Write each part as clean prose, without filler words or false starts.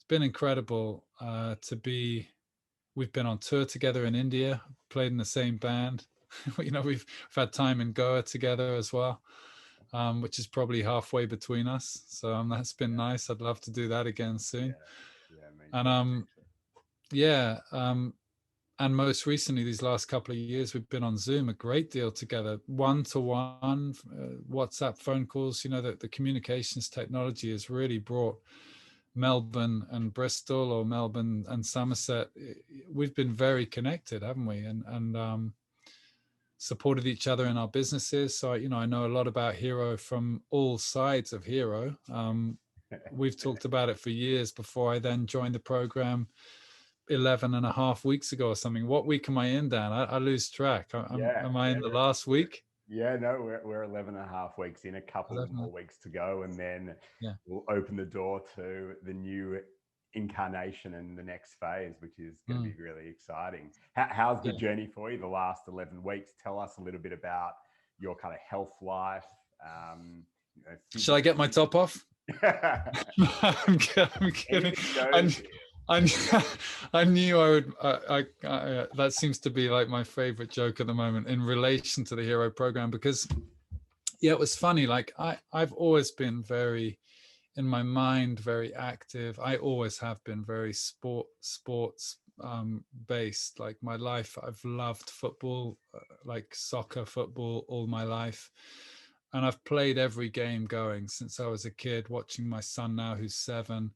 been incredible to be. We've been on tour together in India, played in the same band. We've had time in Goa together as well, which is probably halfway between us. So that's been nice. I'd love to do that again soon. Yeah, yeah, me And too. yeah, and most recently, these last couple of years, we've been on Zoom a great deal together, one-to-one, WhatsApp phone calls. The communications technology has really brought Melbourne and Bristol, or Melbourne and Somerset. We've been very connected, haven't we? And supported each other in our businesses. So, I know a lot about Hero from all sides of Hero. We've talked about it for years before I then joined the program 11 and a half weeks ago or something. What week am I in, Dan? I lose track. Yeah, Am I yeah, in the last week? no, we're 11 and a half weeks in, a couple 11. more weeks to go, and then Yeah. we'll open the door to the new incarnation and the next phase, which is going to be Mm, really exciting. How's the yeah. journey for you the last 11 weeks? Tell us a little bit about your kind of health life, Shall I get my top off? I'm kidding. anything goes I, here. I, I knew I would. That seems to be like my favorite joke at the moment in relation to the Hero program, because yeah, it was funny. Like I've always been very, in my mind, very active. I always have been very sports based. Like my life, I've loved football, like soccer, football, all my life. And I've played every game going since I was a kid, watching my son now, who's 7.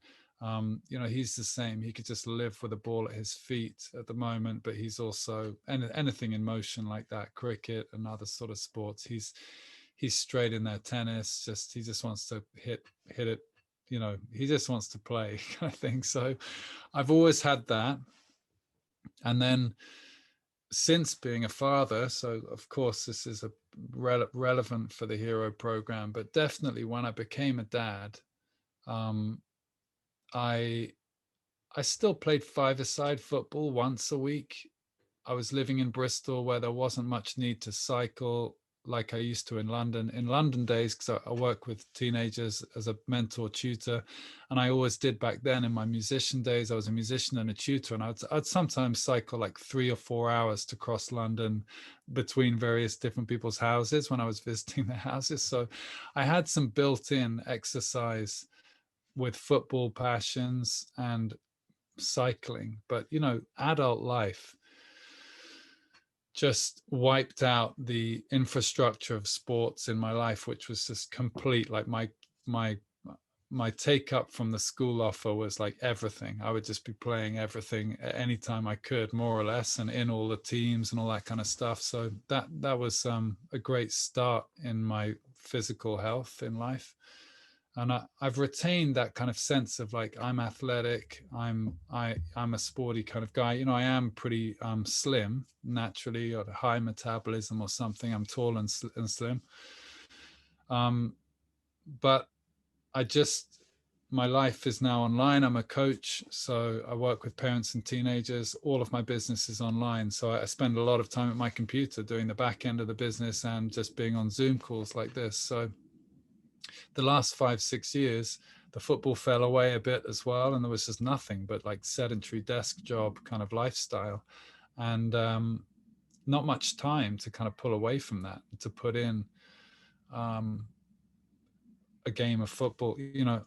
He's the same. He could just live with a ball at his feet at the moment, but he's also anything in motion like that, cricket and other sort of sports. He's straight in there. Tennis, he just wants to hit it. He just wants to play, kind of thing. So I've always had that. And then since being a father, so of course this is a relevant for the Hero program, but definitely when I became a dad, um, I I still played five-a-side football once a week. I was living in Bristol, where there wasn't much need to cycle like I used to in London. In London days, because I work with teenagers as a mentor tutor, and I always did back then in my musician days. I was a musician and a tutor, and I'd sometimes cycle like 3 or 4 hours to cross London between various different people's houses when I was visiting their houses. So I had some built-in exercise with football passions and cycling. But adult life just wiped out the infrastructure of sports in my life, which was just complete. Like my my take up from the school offer was like everything. I would just be playing everything at any time I could, more or less, and in all the teams and all that kind of stuff. So that was a great start in my physical health in life. And I've retained that kind of sense of like I'm athletic, I'm a sporty kind of guy. I am pretty slim naturally, or a high metabolism or something. I'm tall and slim, um, but I just my life is now online. I'm a coach, so I work with parents and teenagers. All of my business is online, so I spend a lot of time at my computer doing the back end of the business and just being on Zoom calls like this. So the last 5 6 years, the football fell away a bit as well, and there was just nothing but like sedentary desk job kind of lifestyle, and not much time to kind of pull away from that, to put in um, a game of football.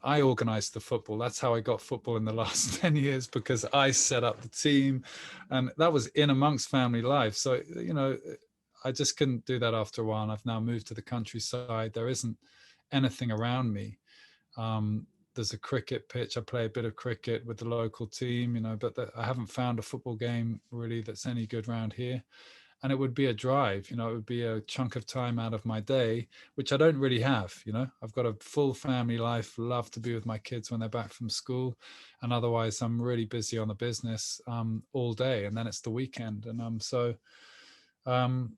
I organized the football. That's how I got football in the last 10 years, because I set up the team, and that was in amongst family life. So I just couldn't do that after a while. And I've now moved to the countryside. There isn't anything around me. There's a cricket pitch. I play a bit of cricket with the local team, but I haven't found a football game really that's any good around here. And it would be a drive, it would be a chunk of time out of my day, which I don't really have. I've got a full family life, love to be with my kids when they're back from school. And otherwise, I'm really busy on the business all day. And then it's the weekend. And um,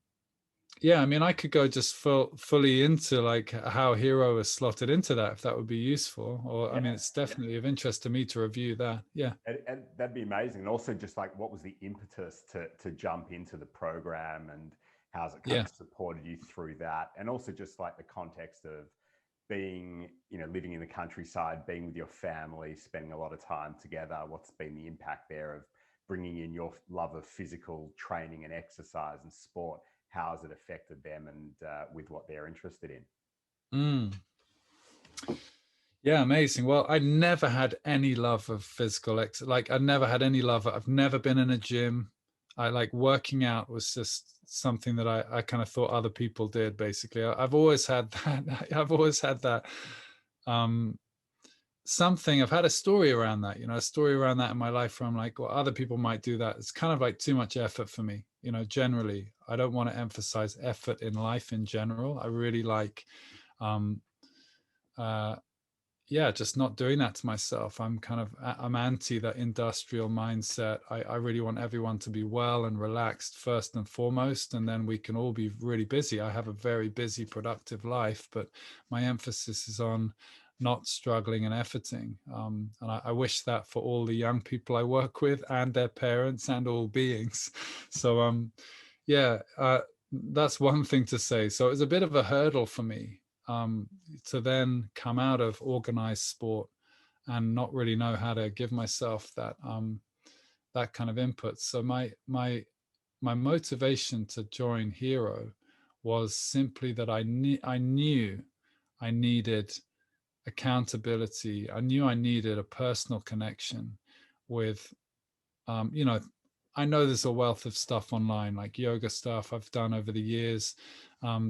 yeah, I mean, I could go just fully into like how Hero is slotted into that, if that would be useful. Or, I mean, Yeah, it's yeah. definitely of interest to me to review that. Yeah. And that'd be amazing. And also, just like, what was the impetus to jump into the program, and how's it kind Yeah. of supported you through that? And also, just like the context of being, living in the countryside, being with your family, spending a lot of time together? What's been the impact there of bringing in your love of physical training and exercise and sport? How has it affected them and with what they're interested in? Mm. Yeah, amazing. Well, I never had any love of physical exercise. Like I never had any love. I've never been in a gym. I like working out was just something that I kind of thought other people did. Basically, I've always had that. I've always had that. Um, something. I've had a story around that. A story around that in my life where I'm like, well, other people might do that. It's kind of like too much effort for me. Generally, I don't want to emphasize effort in life in general. I really like. Um, uh, yeah, just not doing that to myself. I'm anti that industrial mindset. I really want everyone to be well and relaxed first and foremost, and then we can all be really busy. I have a very busy, productive life, but my emphasis is on not struggling and efforting. And I wish that for all the young people I work with and their parents and all beings. So yeah, that's one thing to say. So it was a bit of a hurdle for me um, to then come out of organized sport and not really know how to give myself that kind of input. So my motivation to join Hero was simply that I knew I needed accountability. I knew I needed a personal connection with you know, I know there's a wealth of stuff online, like yoga stuff I've done over the years,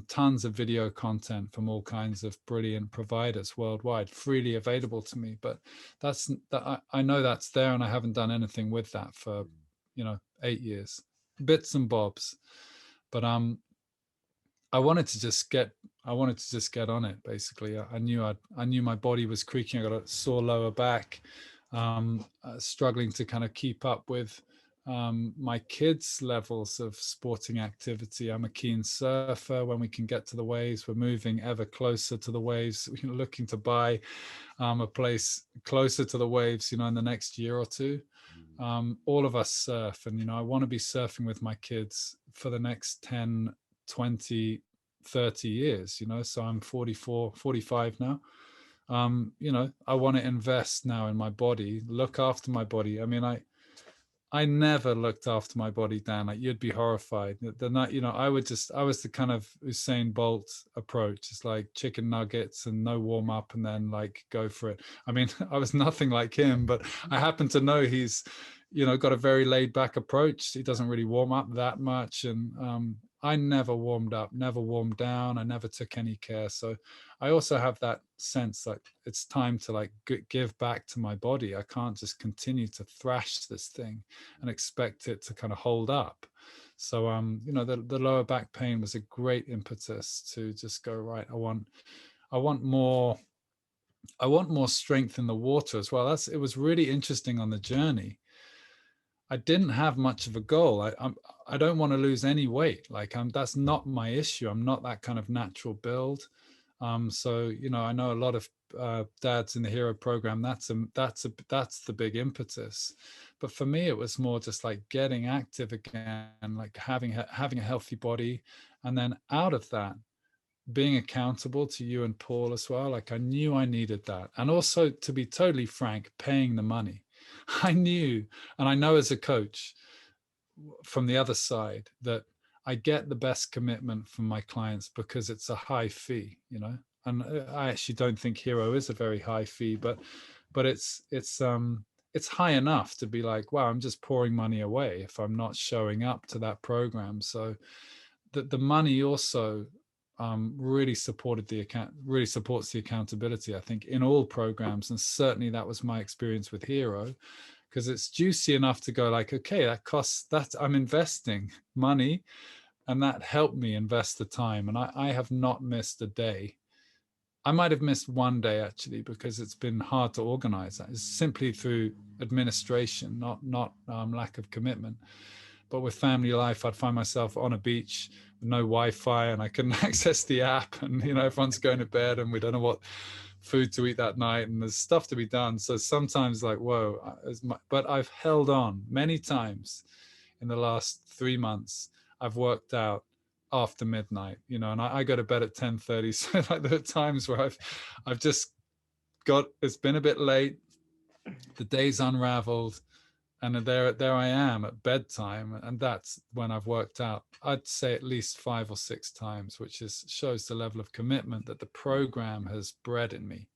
tons of video content from all kinds of brilliant providers worldwide, freely available to me. But I know that's there, and I haven't done anything with that for 8 years, bits and bobs. But I wanted to just get I wanted to just get on it. Basically, I knew my body was creaking. I got a sore lower back, struggling to kind of keep up with my kids' levels of sporting activity. I'm a keen surfer. When we can get to the waves, we're moving ever closer to the waves. We're looking to buy a place closer to the waves, in the next year or two. All of us surf, and I want to be surfing with my kids for the next 10, 20, 30 years. So I'm 44, 45 now. I want to invest now in my body, look after my body. I mean, I never looked after my body, Dan. Like, you'd be horrified. The night, I was the kind of Usain Bolt approach. It's like chicken nuggets and no warm up, and then like go for it. I mean, I was nothing like him, but I happen to know he's, got a very laid back approach. He doesn't really warm up that much, and I never warmed up, never warmed down. I never took any care. So I also have that sense like it's time to like give back to my body. I can't just continue to thrash this thing and expect it to kind of hold up. So the lower back pain was a great impetus to just go, right, I want more strength in the water as well. It was really interesting on the journey. I didn't have much of a goal. I don't want to lose any weight. Like that's not my issue. I'm not that kind of natural build. So I know a lot of dads in the Hero program. That's the big impetus. But for me, it was more just like getting active again, like having a healthy body, and then out of that, being accountable to you and Paul as well. Like I knew I needed that, and also, to be totally frank, paying the money. I knew, and I know as a coach from the other side, that I get the best commitment from my clients because it's a high fee, and I actually don't think Hero is a very high fee, but it's high enough to be like, wow, I'm just pouring money away if I'm not showing up to that program. So the money also really supports the accountability, I think, in all programs, and certainly that was my experience with Hero, because it's juicy enough to go like, okay, that I'm investing money, and that helped me invest the time, and I have not missed a day. I might have missed one day actually, because it's been hard to organize that. It's simply through administration, not lack of commitment. But with family life, I'd find myself on a beach with no Wi-Fi, and I couldn't access the app, and everyone's going to bed, and we don't know what food to eat that night, and there's stuff to be done. So sometimes like, whoa, but I've held on many times in the last 3 months. I've worked out after midnight, you know, and I go to bed at 10:30. So like there are times where I've just it's been a bit late, the day's unraveled, and there I am at bedtime, and that's when I've worked out, I'd say, at least 5 or 6 times, which shows the level of commitment that the program has bred in me.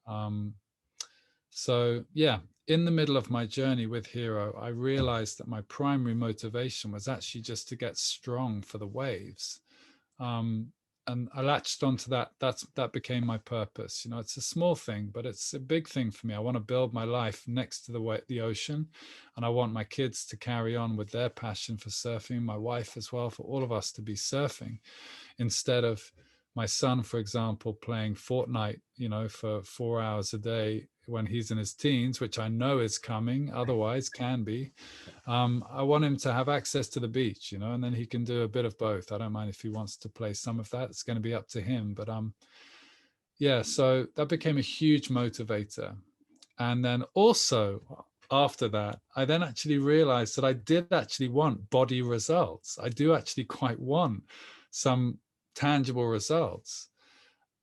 um, so yeah, in the middle of my journey with Hero, I realized that my primary motivation was actually just to get strong for the waves. um, and I latched onto that. That became my purpose. You know, it's a small thing, but it's a big thing for me. I want to build my life next to the ocean, and I want my kids to carry on with their passion for surfing. My wife as well, for all of us to be surfing instead of my son, for example, playing Fortnite, you know, for 4 hours a day when he's in his teens, which I know is coming, otherwise can be. I want him to have access to the beach, you know, and then he can do a bit of both. I don't mind if he wants to play some of that. It's going to be up to him. But yeah, so that became a huge motivator. And then also after that, I then actually realized that I did actually want body results. I do actually quite want some tangible results.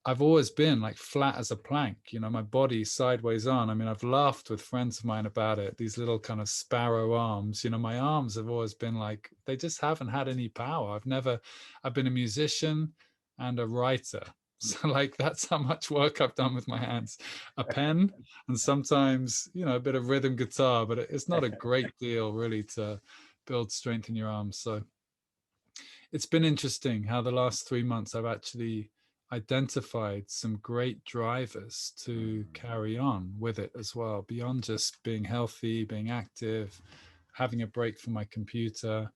I've always been like flat as a plank, you know, my body sideways on. I mean, I've laughed with friends of mine about it, these little kind of sparrow arms. You know, my arms have always been like, they just haven't had any power. I've been a musician and a writer. So like that's how much work I've done with my hands. A pen and sometimes, you know, a bit of rhythm guitar, but it's not a great deal really to build strength in your arms. So it's been interesting how the last 3 months I've actually identified some great drivers to carry on with it as well, beyond just being healthy, being active, having a break from my computer,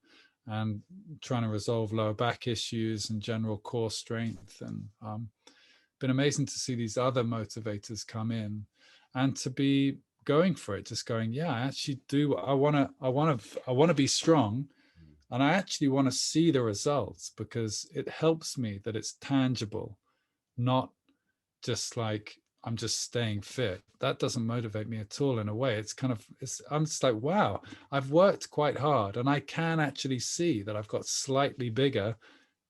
and trying to resolve lower back issues and general core strength. And been amazing to see these other motivators come in and to be going for it, just going, yeah, I actually do. I want to be strong, and I actually want to see the results because it helps me that it's tangible, not just like I'm just staying fit. That doesn't motivate me at all in a way. I'm just like, wow, I've worked quite hard and I can actually see that I've got slightly bigger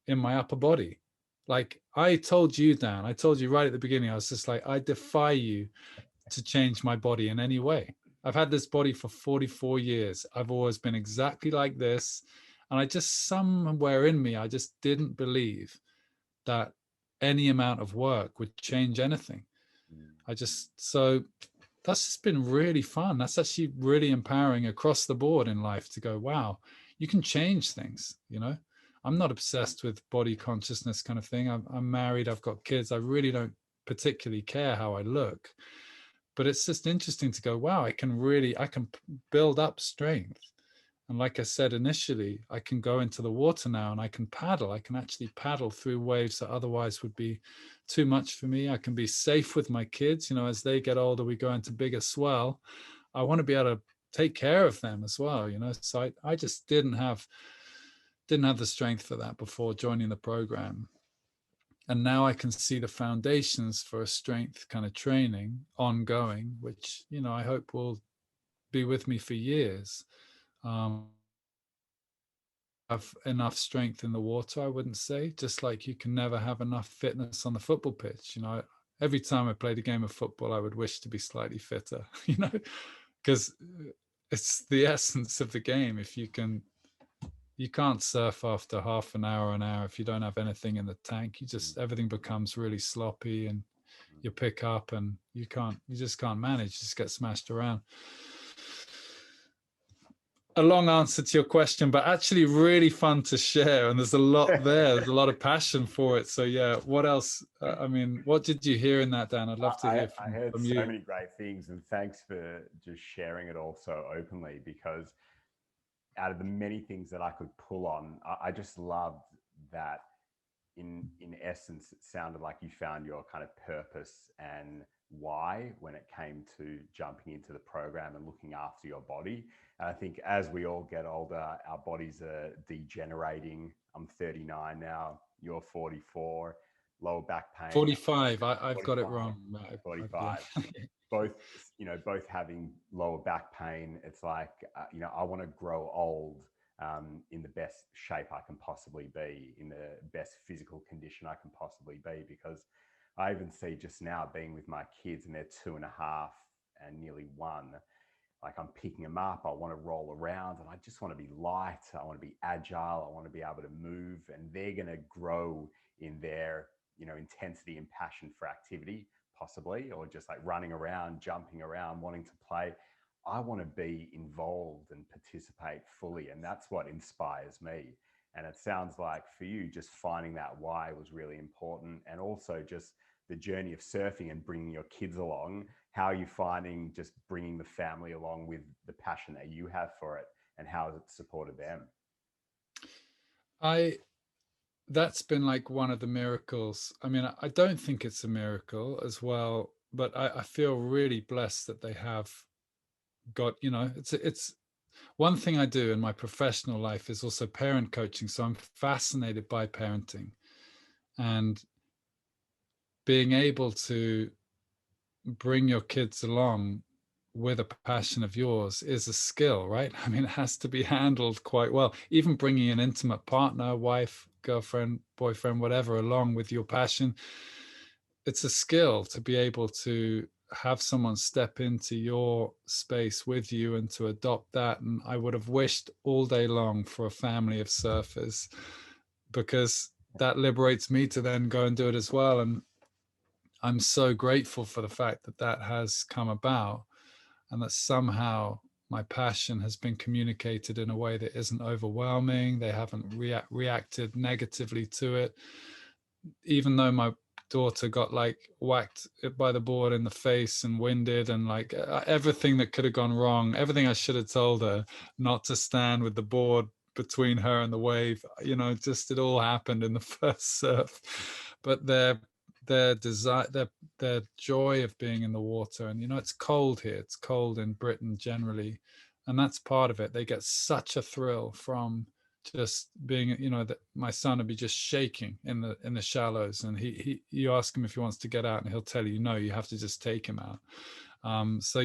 in my upper body. Like I told you, Dan, I told you right at the beginning, I was just like, I defy you to change my body in any way. I've had this body for 44 years. I've always been exactly like this. And I just, somewhere in me, I just didn't believe that any amount of work would change anything. So that's just been really fun. That's actually really empowering across the board in life to go, wow, you can change things, you know? I'm not obsessed with body consciousness kind of thing. I'm married, I've got kids. I really don't particularly care how I look, but it's just interesting to go, wow, I can build up strength. And like I said initially, I can go into the water now and I can paddle. I can actually paddle through waves that otherwise would be too much for me. I can be safe with my kids. You know, as they get older, we go into bigger swell. I want to be able to take care of them as well, you know. So I just didn't have the strength for that before joining the program. And now I can see the foundations for a strength kind of training ongoing, which, you know, I hope will be with me for years. Have enough strength in the water, I wouldn't say, just like you can never have enough fitness on the football pitch. You know, every time I played a game of football, I would wish to be slightly fitter, you know, because it's the essence of the game. You can't surf after half an hour if you don't have anything in the tank. Everything becomes really sloppy, and you pick up and you just can't manage, just get smashed around. A long answer to your question, but actually really fun to share. And there's a lot there. There's a lot of passion for it. So yeah, what else? I mean, what did you hear in that, Dan? I'd love to hear I heard from so you. many great things, and thanks for just sharing it all so openly. Because out of the many things that I could pull on, I just loved that. In essence, it sounded like you found your kind of purpose and why when it came to jumping into the program and looking after your body. And I think as we all get older, our bodies are degenerating. I'm 39 now, you're 44. Lower back pain. 45. I've got it 45. wrong. 45. Yeah. Both, both having lower back pain. It's like, I want to grow old in the best shape I can possibly be, in the best physical condition I can possibly be. Because I even see just now being with my kids, and they're 2.5 and nearly 1. Like, I'm picking them up, I want to roll around, and I just want to be light. I want to be agile. I want to be able to move, and they're going to grow in their, intensity and passion for activity, possibly, or just like running around, jumping around, wanting to play. I want to be involved and participate fully. And that's what inspires me. And it sounds like for you, just finding that why was really important. And also just the journey of surfing and bringing your kids along. How are you finding just bringing the family along with the passion that you have for it, and how has it supported them? I That's been like one of the miracles. I mean, I don't think it's a miracle as well, but I feel really blessed that they have got, it's one thing I do in my professional life is also parent coaching. So I'm fascinated by parenting, and being able to bring your kids along with a passion of yours is a skill, right? I mean, it has to be handled quite well. Even bringing an intimate partner, wife, girlfriend, boyfriend, whatever, along with your passion, it's a skill to be able to have someone step into your space with you and to adopt that. And I would have wished all day long for a family of surfers, because that liberates me to then go and do it as well. And I'm so grateful for the fact that that has come about, and that somehow my passion has been communicated in a way that isn't overwhelming. They haven't reacted negatively to it. Even though my daughter got like whacked by the board in the face and winded, and like everything that could have gone wrong, everything I should have told her not to stand with the board between her and the wave, just it all happened in the first surf. But their desire, their joy of being in the water, and it's cold here, it's cold in Britain generally, and that's part of it. They get such a thrill from just being, that my son would be just shaking in the shallows, and you ask him if he wants to get out, and he'll tell you no, you have to just take him out. So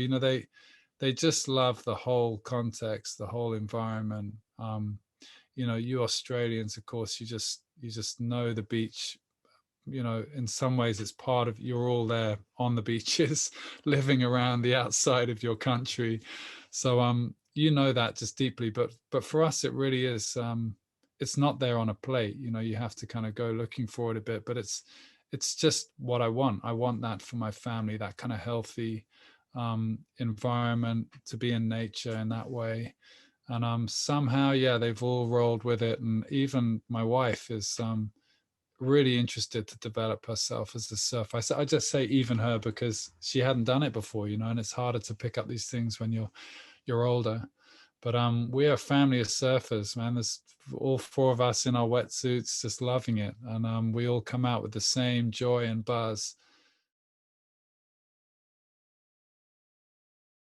they just love the whole context, the whole environment. You Australians, of course, you just know the beach. In some ways it's part of, you're all there on the beaches living around the outside of your country. So that just deeply, but for us it really is, it's not there on a plate. You have to kind of go looking for it a bit, but it's just what I want that for my family, that kind of healthy environment, to be in nature in that way. And somehow, yeah, they've all rolled with it, and even my wife is really interested to develop herself as a surfer. I just say even her, because she hadn't done it before, and it's harder to pick up these things when you're older. But we are a family of surfers, man. There's all four of us in our wetsuits, just loving it, and we all come out with the same joy and buzz.